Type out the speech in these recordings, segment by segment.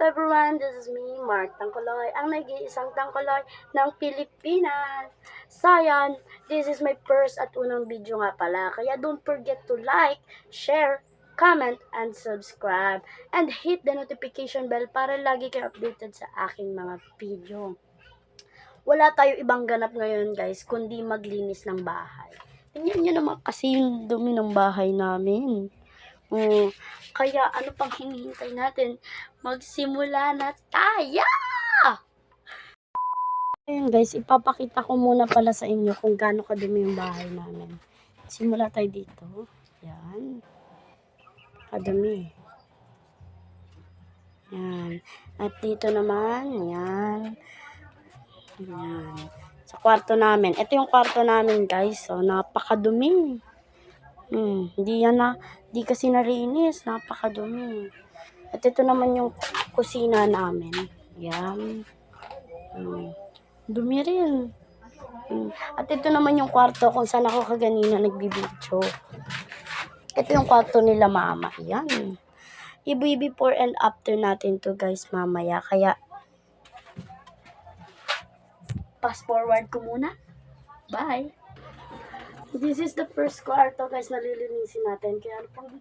everyone? This is me, Mark Tangkoloy, ang nag-iisang tangkoloy ng Pilipinas. So yan, this is my first at unang video nga pala. Kaya don't forget to like, share, comment, and subscribe. And hit the notification bell para lagi kayo updated sa aking mga video. Wala tayo ibang ganap ngayon guys, kundi maglinis ng bahay. Tingnan nyo naman kasi yung dumi ng bahay namin. Kaya ano pang hinihintay natin? Magsimula na tayo! Ayan guys, ipapakita ko muna pala sa inyo kung gaano kadumi yung bahay namin. Simula tayo dito. Yan. Kadumi. Yan. At dito naman, yan. Yan. Sa kwarto namin. Ito yung kwarto namin guys. So, napakadumi. Di kasi narinis. Napakadumi. At ito naman yung kusina namin. Yan. Dumi rin. At ito naman yung kwarto kung saan ako kaganina nagbibidyo. Ito yung kwarto nila mama. Yan. Before and after natin to guys mamaya. Kaya, fast forward ko muna. Bye! This is the first kwarto guys na lilinisin natin. Kaya ano pang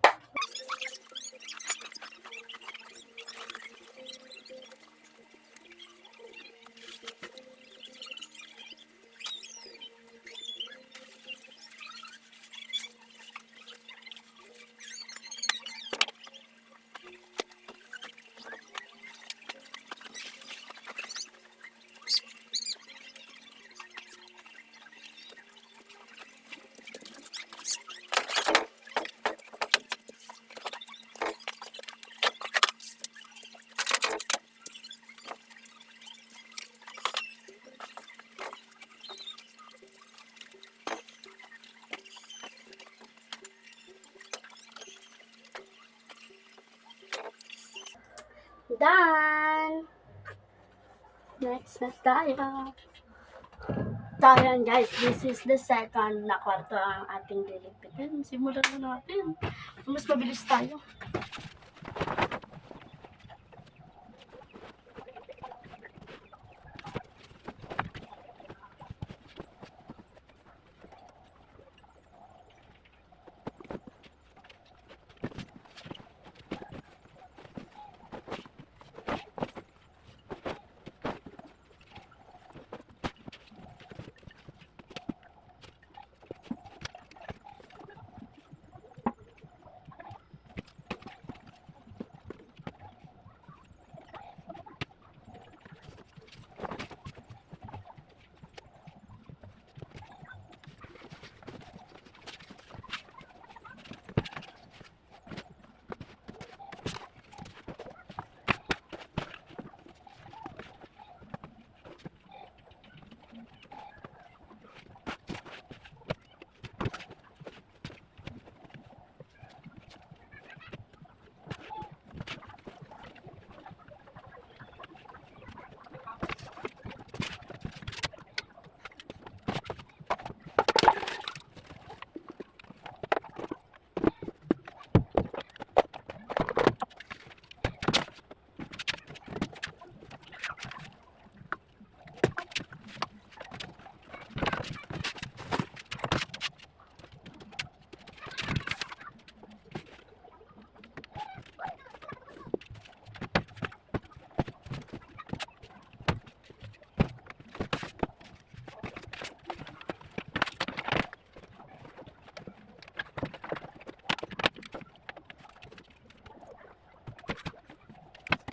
done! Next na tayo. So, yan guys, this is the second na kwarto ang ating lilipitin. Simulan na natin. Mas mabilis tayo.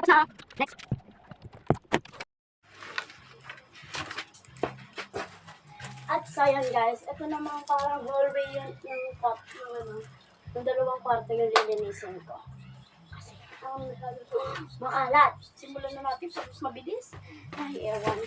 Na. Next. At so yan guys, ito naman parang hallway yung top, yung dalawang kwarto yung lilinisin ko. Kasi makalat. Simulan na natin para mas mabilis. Ay, ewan.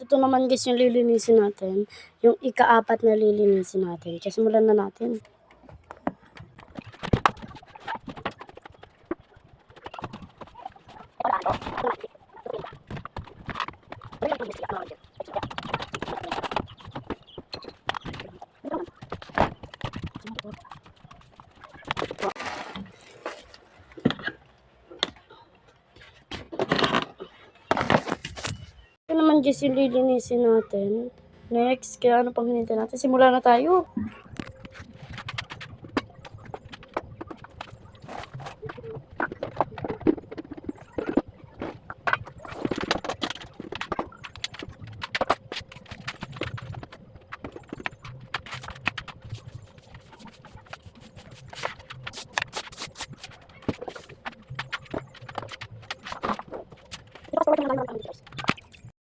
Ito naman guys yung lilinisin natin. Yung ika-4 na lilinisin natin. Kaya simulan na natin. Ito naman guys yung lilinisin natin. Next, kaya ano pang hinintay natin? Simulan na tayo.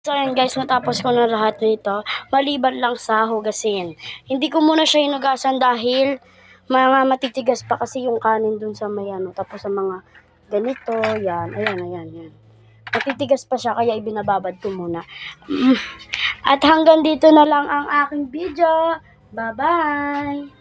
So ayan guys, natapos ko na lahat nito. Maliban lang sa hugasin. Hindi ko muna siya hinugasan dahil mga matitigas pa kasi yung kanin dun sa may ano. Tapos sa mga ganito, yan. Ayan. Matitigas pa siya kaya ibinababad ko muna. At hanggang dito na lang ang aking video. Bye-bye!